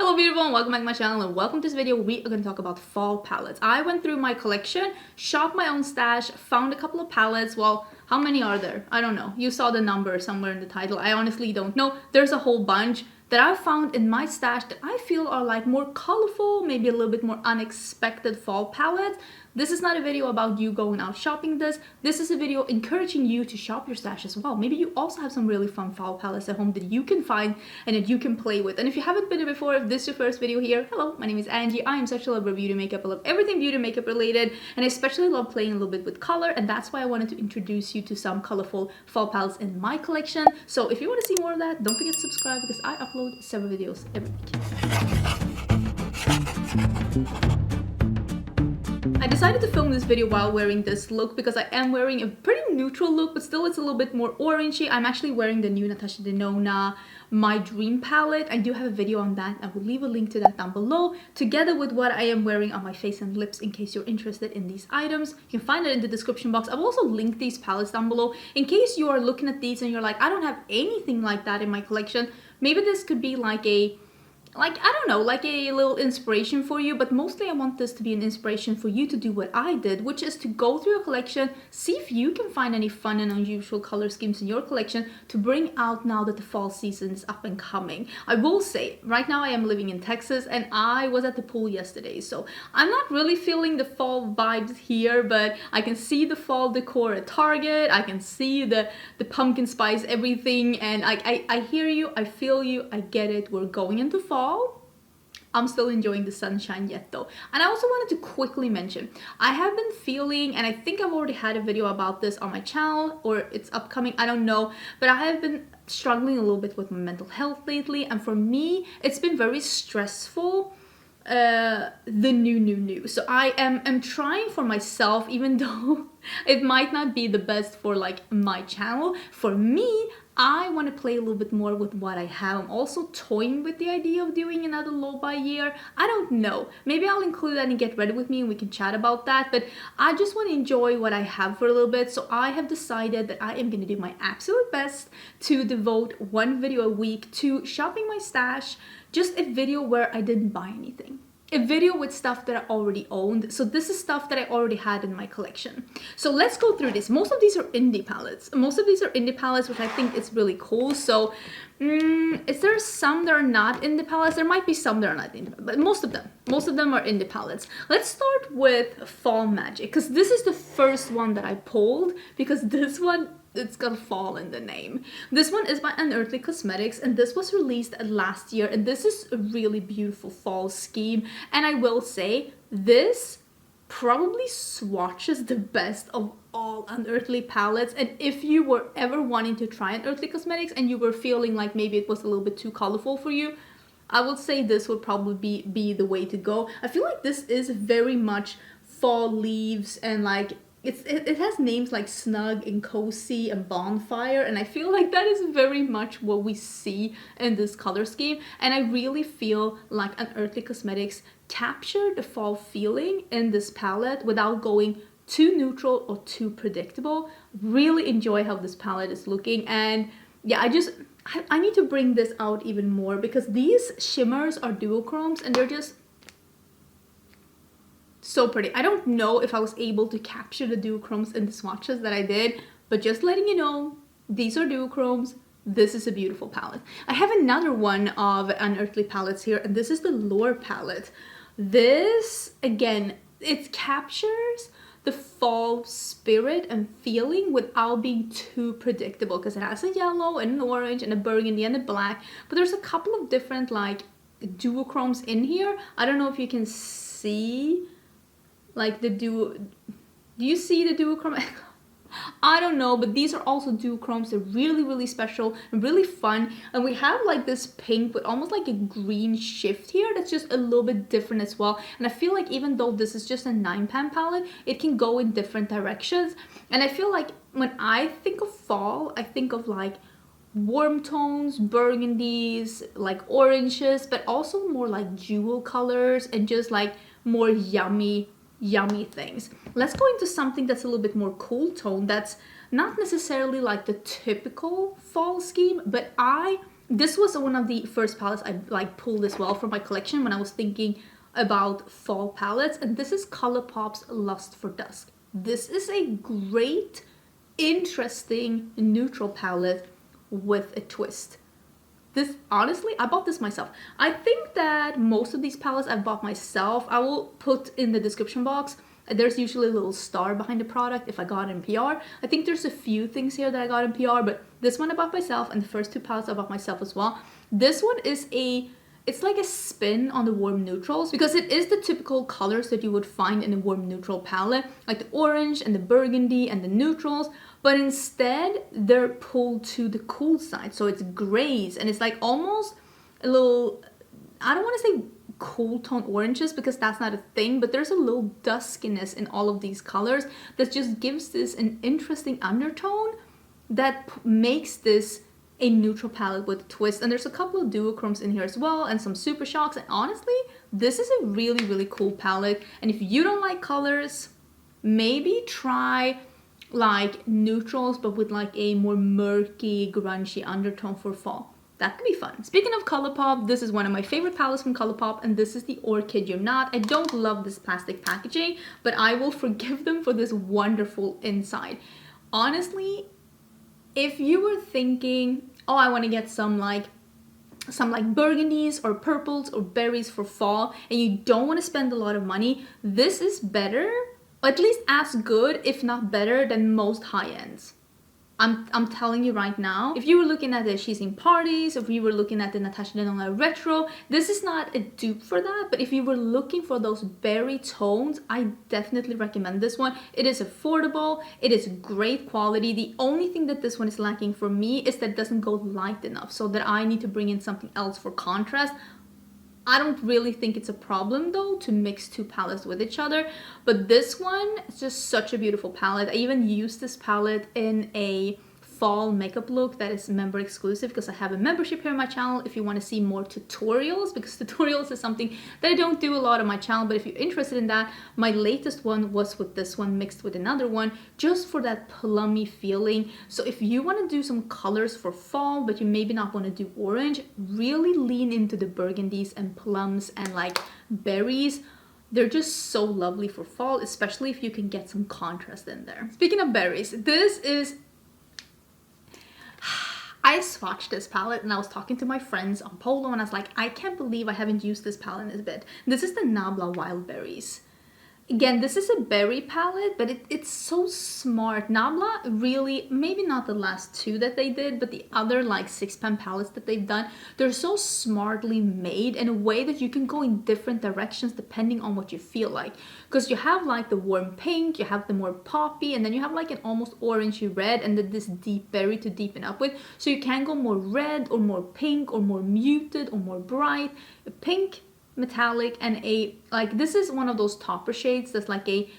Hello beautiful and welcome back to my channel, and welcome to this video. We are going to talk about fall palettes. I went through my collection, shopped my own stash, found a couple of palettes. Well, how many are there? I don't know. You saw the number somewhere in the title. I honestly don't know. There's a whole bunch that I found in my stash that I feel are like more colorful, maybe a little bit more unexpected fall palettes. This is not a video about you going out shopping this. This is a video encouraging you to shop your stash as well. Maybe you also have some really fun fall palettes at home that you can find and that you can play with. And if you haven't been here before, if this is your first video here, hello, my name is Angie. I am such a lover of beauty makeup. I love everything beauty makeup related, and I especially love playing a little bit with color, and that's why I wanted to introduce you to some colorful fall palettes in my collection. So if you want to see more of that, don't forget to subscribe because I upload several videos every week. I decided to film this video while wearing this look because I am wearing a pretty neutral look, but still it's a little bit more orangey. I'm actually wearing the new Natasha Nona My Dream palette. I do have a video on that. I will leave a link to that down below, together with what I am wearing on my face and lips in case you're interested in these items. You can find it in the description box. I've also linked these palettes down below in case you are looking at these and you're like, I don't have anything like that in my collection. Maybe this could be like a I don't know, like a little inspiration for you, but mostly I want this to be an inspiration for you to do what I did, which is to go through your collection, see if you can find any fun and unusual color schemes in your collection to bring out now that the fall season is up and coming. I will say, right now I am living in Texas and I was at the pool yesterday, so I'm not really feeling the fall vibes here, but I can see the fall decor at Target, I can see the pumpkin spice everything, and I hear you, I feel you, I get it. We're going into fall. I'm still enjoying the sunshine yet though. And I also wanted to quickly mention, I have been feeling, and I think I've already had a video about this on my channel, or it's upcoming, I don't know, but I have been struggling a little bit with my mental health lately, and for me it's been very stressful. The new. So I am trying for myself, even though it might not be the best for like my channel. For me, I want to play a little bit more with what I have. I'm also toying with the idea of doing another low buy year. I don't know. Maybe I'll include that and get ready with me and we can chat about that. But I just want to enjoy what I have for a little bit. So I have decided that I am going to do my absolute best to devote one video a week to shopping my stash. Just a video where I didn't buy anything. A video with stuff that I already owned. So this is stuff that I already had in my collection. So let's go through this. Most of these are indie palettes. Which I think is really cool. So is there some that are not indie palettes? There might be some that are not indie, but most of them are indie palettes. Let's start with Fall Magic, because this is the first one that I pulled, because this one, it's got fall in the name. This one is by Unearthly Cosmetics, and this was released last year, and this is a really beautiful fall scheme. And I will say, this probably swatches the best of all Unearthly palettes. And if you were ever wanting to try Unearthly Cosmetics and you were feeling like maybe it was a little bit too colorful for you, I would say this would probably be the way to go. I feel like this is very much fall leaves, and like it has names like Snug and Cozy and Bonfire, and I feel like that is very much what we see in this color scheme. And I really feel like Unearthly Cosmetics captured the fall feeling in this palette without going too neutral or too predictable. Really enjoy how this palette is looking, and yeah, I need to bring this out even more because these shimmers are duochromes and they're just so pretty. I don't know if I was able to capture the duochromes in the swatches that I did, but just letting you know, these are duochromes. This is a beautiful palette. I have another one of Unearthly palettes here, and this is the Lure palette. This, again, it captures the fall spirit and feeling without being too predictable, because it has a yellow and an orange and a burgundy and a black, but there's a couple of different like duochromes in here. I don't know if you can see like the do you see the duochrome? I don't know, but these are also duochromes. They're really special and really fun, and we have like this pink with almost like a green shift here that's just a little bit different as well. And I feel like even though this is just a 9-pan palette, it can go in different directions. And I feel like when I think of fall, I think of like warm tones, burgundies, like oranges, but also more like jewel colors and just like more yummy things. Let's go into something that's a little bit more cool tone, that's not necessarily like the typical fall scheme, but I This was one of the first palettes I like pulled as well from my collection when I was thinking about fall palettes, and this is Colourpop's Lust for Dusk. This is a great, interesting neutral palette with a twist. This, honestly, I bought this myself. I think that most of these palettes I've bought myself. I will put in the description box. There's usually a little star behind the product if I got it in PR. I think there's a few things here that I got in PR, but this one I bought myself, and the first two palettes I bought myself as well. This one is it's like a spin on the warm neutrals, because it is the typical colors that you would find in a warm neutral palette, like the orange and the burgundy and the neutrals, but instead they're pulled to the cool side. So it's grays, and it's like almost a little, I don't want to say cool tone oranges because that's not a thing, but there's a little duskiness in all of these colors that just gives this an interesting undertone that makes this a neutral palette with a twist. And there's a couple of duochromes in here as well, and some super shocks, and honestly this is a really, really cool palette. And if you don't like colors, maybe try like neutrals but with like a more murky, grungy undertone for fall. That could be fun. Speaking of Colourpop, this is one of my favorite palettes from Colourpop, and this is the Orchid You Not. I don't love this plastic packaging, but I will forgive them for this wonderful inside. Honestly, if you were thinking, oh, I want to get some like burgundies or purples or berries for fall, and you don't want to spend a lot of money, this is better, or at least as good, if not better, than most high ends. I'm telling you right now, if you were looking at the She's in Parties, if you were looking at the Natasha Nona Retro, this is not a dupe for that, but if you were looking for those berry tones, I definitely recommend this one. It is affordable, it is great quality. The only thing that this one is lacking for me is that it doesn't go light enough, so that I need to bring in something else for contrast. I don't really think it's a problem though to mix two palettes with each other, but this one is just such a beautiful palette. I even used this palette in a fall makeup look that is member exclusive, because I have a membership here on my channel if you want to see more tutorials, because tutorials is something that I don't do a lot on my channel. But if you're interested in that, my latest one was with this one mixed with another one, just for that plummy feeling. So if you want to do some colors for fall but you maybe not want to do orange, really lean into the burgundies and plums and like berries. They're just so lovely for fall, especially if you can get some contrast in there. Speaking of berries, this is, I swatched this palette and I was talking to my friends on Polo and I was like, I can't believe I haven't used this palette in a bit. This is the Nabla Wild Berries. Again, this is a berry palette, but it's so smart. Nabla really, maybe not the last two that they did, but the other like 6-pan palettes that they've done, they're so smartly made in a way that you can go in different directions depending on what you feel like. Because you have like the warm pink, you have the more poppy, and then you have like an almost orangey red, and then this deep berry to deepen up with. So you can go more red or more pink or more muted or more bright. Pink, metallic, and a like, this is one of those topper shades that's like a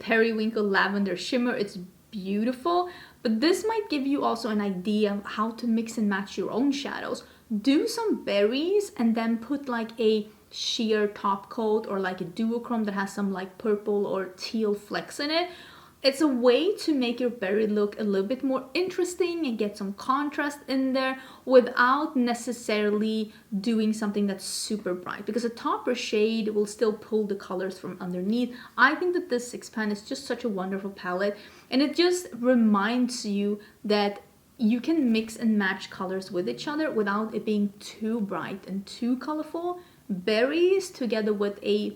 periwinkle lavender shimmer. It's beautiful, but this might give you also an idea of how to mix and match your own shadows. Do some berries and then put like a sheer top coat or like a duochrome that has some like purple or teal flecks in it. It's a way to make your berry look a little bit more interesting and get some contrast in there without necessarily doing something that's super bright, because a topper shade will still pull the colors from underneath. I think that this 6-pan is just such a wonderful palette, and it just reminds you that you can mix and match colors with each other without it being too bright and too colorful. Berries together with a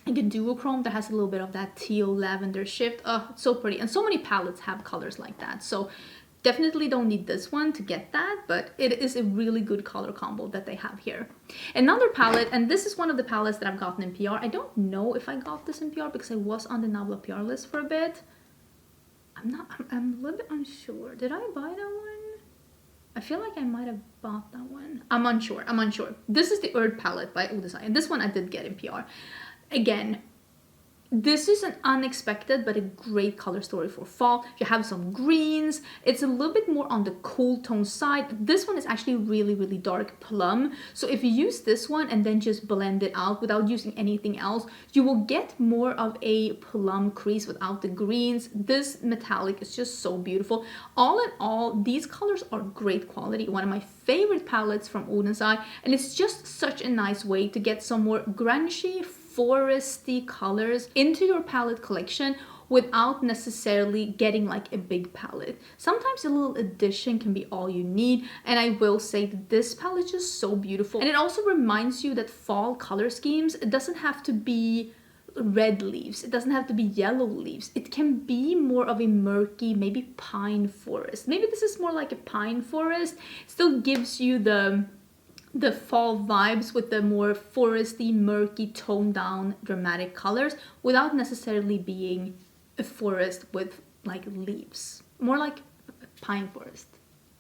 duochrome that has a little bit of that teal lavender shift. Oh, it's so pretty. And so many palettes have colors like that. So definitely don't need this one to get that, but it is a really good color combo that they have here. Another palette, and this is one of the palettes that I've gotten in PR. I don't know if I got this in PR because I was on the Nabla PR list for a bit. I'm a little bit unsure. Did I buy that one? I feel like I might have bought that one. I'm unsure. This is the Earth palette by Oden, and this one I did get in PR. Again, This is an unexpected but a great color story for fall. You have some greens. It's a little bit more on the cool tone side. This one is actually really, really dark plum. So if you use this one and then just blend it out without using anything else, you will get more of a plum crease without the greens. This metallic is just so beautiful. All in all, these colors are great quality. One of my favorite palettes from Oden's Eye, and it's just such a nice way to get some more grungy, foresty colors into your palette collection without necessarily getting like a big palette. Sometimes a little addition can be all you need, and I will say that this palette is just so beautiful. And it also reminds you that fall color schemes, it doesn't have to be red leaves, it doesn't have to be yellow leaves, it can be more of a murky, maybe pine forest. Maybe this is more like a pine forest. It still gives you the fall vibes with the more foresty, murky, toned down, dramatic colors without necessarily being a forest with like leaves. More like a pine forest.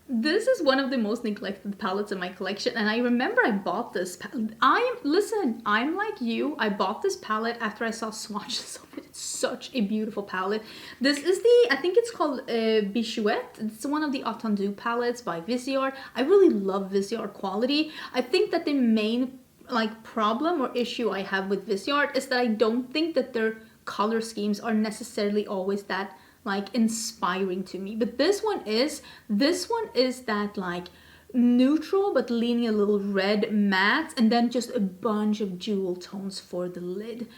This is one of the most neglected palettes in my collection, and I remember I bought this palette. I'm like you. I bought this palette after I saw swatches of it. It's such a beautiful palette. This is I think it's called Bishwett. It's one of the Etendu palettes by Viseart. I really love Viseart quality. I think that the main like problem or issue I have with Viseart is that I don't think that their color schemes are necessarily always that like inspiring to me, but this one is that like neutral but leaning a little red matte, and then just a bunch of jewel tones for the lid.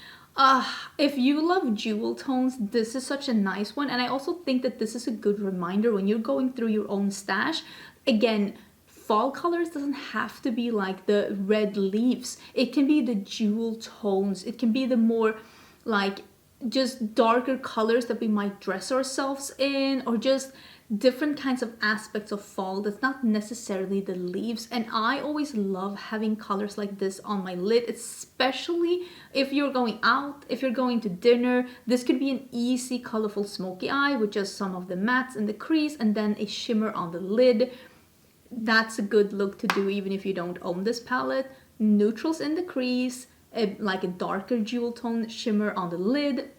If you love jewel tones, this is such a nice one. And I also think that this is a good reminder when you're going through your own stash. Again, fall colors doesn't have to be like the red leaves. It can be the jewel tones. It can be the more like just darker colors that we might dress ourselves in, or just different kinds of aspects of fall that's not necessarily the leaves. And I always love having colors like this on my lid, especially if you're going out, if you're going to dinner. This could be an easy colorful smoky eye with just some of the mattes in the crease and then a shimmer on the lid. That's a good look to do even if you don't own this palette. Neutrals in the crease, like a darker jewel tone shimmer on the lid.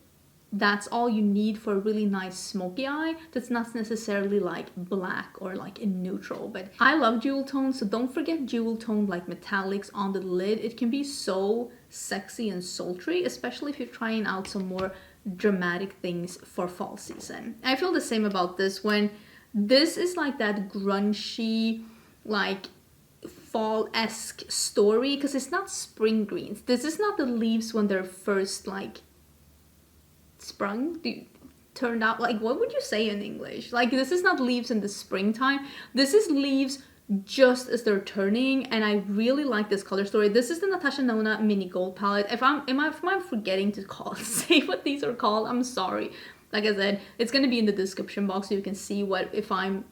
That's all you need for a really nice smoky eye that's not necessarily like black or like a neutral. But I love jewel tones, so don't forget jewel tone like metallics on the lid. It can be so sexy and sultry, especially if you're trying out some more dramatic things for fall season. I feel the same about this one. This is like that grungy, like fall-esque story, because it's not spring greens. This is not the leaves when they're first like sprung, turned out. Like, what would you say in English? Like, this is not leaves in the springtime. This is leaves just as they're turning, and I really like this color story. This is the Natasha Nona mini gold palette. If I'm forgetting to say what these are called, I'm sorry. Like I said, it's gonna be in the description box so you can see if I'm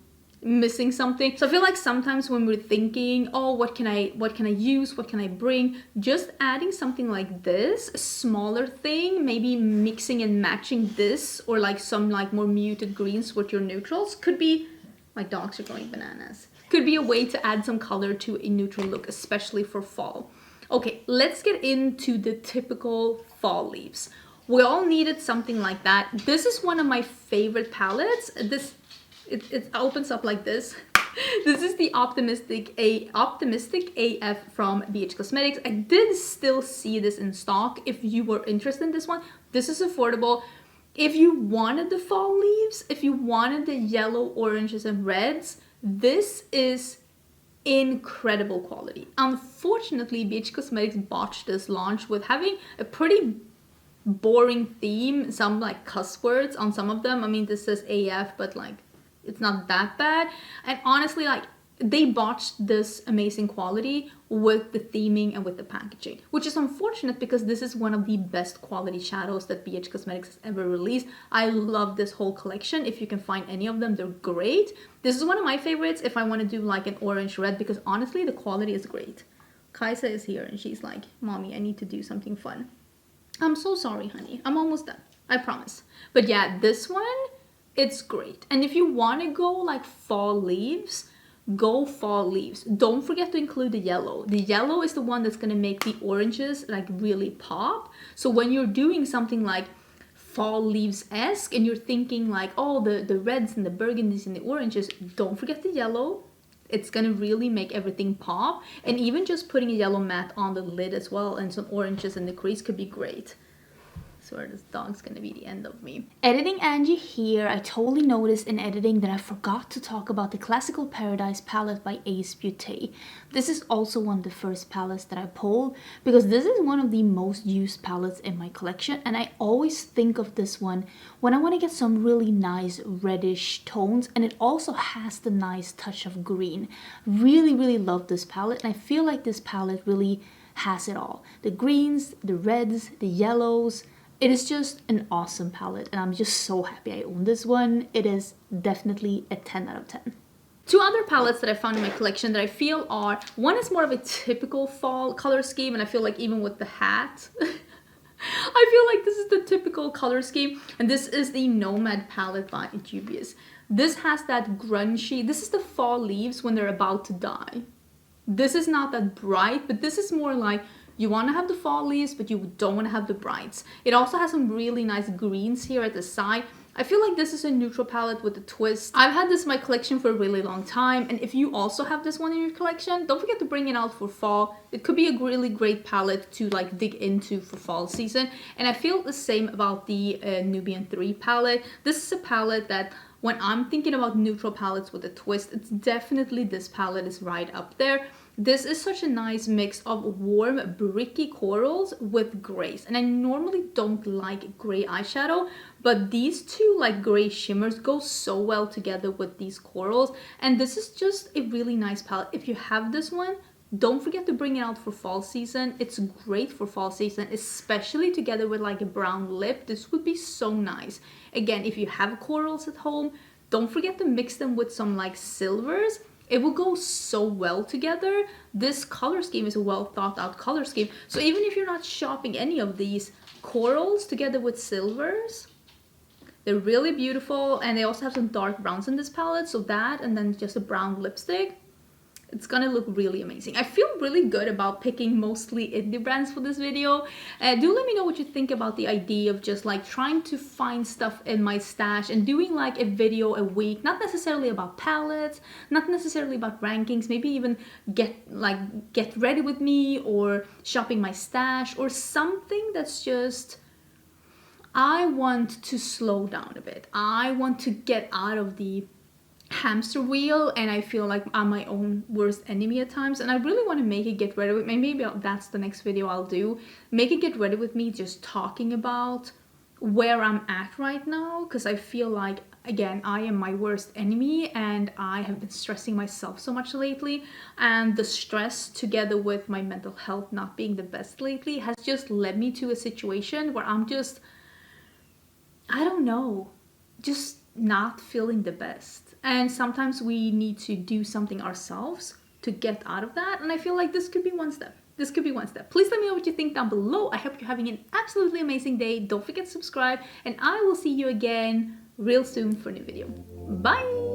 missing something. So I feel like sometimes when we're thinking, oh, what can I use, what can I bring, just adding something like this, a smaller thing, maybe mixing and matching this, or like some like more muted greens with your neutrals, could be, my dogs are going bananas, could be a way to add some color to a neutral look, especially for fall. Okay, let's get into the typical fall leaves. We all needed something like that. This is one of my favorite palettes. It opens up like this. This is the Optimistic AF from BH Cosmetics. I did still see this in stock if you were interested in this one. This is affordable. If you wanted the fall leaves, if you wanted the yellow, oranges, and reds, this is incredible quality. Unfortunately, BH Cosmetics botched this launch with having a pretty boring theme, some like cuss words on some of them. I mean, this says AF, but like, it's not that bad. And honestly, like, they botched this amazing quality with the theming and with the packaging, which is unfortunate because this is one of the best quality shadows that BH Cosmetics has ever released. I love this whole collection. If you can find any of them, they're great. This is one of my favorites if I want to do like an orange red, because honestly, the quality is great. Kaisa is here and she's like, Mommy, I need to do something fun. I'm so sorry, honey. I'm almost done. I promise. But yeah, this one, it's great. And if you want to go like fall leaves, go fall leaves. Don't forget to include the yellow. The yellow is the one that's going to make the oranges like really pop. So when you're doing something like fall leaves-esque and you're thinking like, oh, the reds and the burgundies and the oranges, don't forget the yellow. It's gonna really make everything pop. And even just putting a yellow matte on the lid as well and some oranges in the crease could be great. I swear this dog's gonna be the end of me. Editing Angie here, I totally noticed in editing that I forgot to talk about the Classical Paradise palette by Ace Beauté. This is also one of the first palettes that I pulled because this is one of the most used palettes in my collection, and I always think of this one when I want to get some really nice reddish tones, and it also has the nice touch of green. Really love this palette, and I feel like this palette really has it all. The greens, the reds, the yellows. It is just an awesome palette, and I'm just so happy I own this one. It is definitely a 10 out of 10. Two other palettes that I found in my collection that I feel are, one is more of a typical fall color scheme, and I feel like even with the hat, I feel like this is the typical color scheme, and this is the Nomad palette by Juvia's. This has that grungy, this is the fall leaves when they're about to die. This is not that bright, but this is more like, you want to have the fall leaves, but you don't want to have the brights. It also has some really nice greens here at the side. I feel like this is a neutral palette with a twist. I've had this in my collection for a really long time, and if you also have this one in your collection, don't forget to bring it out for fall. It could be a really great palette to like dig into for fall season. And I feel the same about the Nubian 3 palette. This is a palette that when I'm thinking about neutral palettes with a twist, it's definitely this palette is right up there. This is such a nice mix of warm, bricky corals with grays. And I normally don't like gray eyeshadow, but these two like gray shimmers go so well together with these corals. And this is just a really nice palette. If you have this one, don't forget to bring it out for fall season. It's great for fall season, especially together with like a brown lip. This would be so nice. Again, if you have corals at home, don't forget to mix them with some like silvers. It will go so well together. This color scheme is a well thought out color scheme. So even if you're not shopping any of these, corals together with silvers, they're really beautiful. And they also have some dark browns in this palette. So that, and then just a brown lipstick, it's gonna look really amazing. I feel really good about picking mostly indie brands for this video. Do let me know what you think about the idea of just like trying to find stuff in my stash and doing like a video a week, not necessarily about palettes, not necessarily about rankings, maybe even get ready with me or shopping my stash or something that's just, I want to slow down a bit. I want to get out of the hamster wheel, and I feel like I'm my own worst enemy at times, and I really want to make it get ready with me. Maybe that's the next video I'll do. Make it get ready with me, just talking about where I'm at right now, because I feel like, again, I am my worst enemy and I have been stressing myself so much lately, and the stress together with my mental health not being the best lately has just led me to a situation where I'm just, I don't know, just not feeling the best. And sometimes we need to do something ourselves to get out of that. And I feel like this could be one step. This could be one step. Please let me know what you think down below. I hope you're having an absolutely amazing day. Don't forget to subscribe, and I will see you again real soon for a new video. Bye!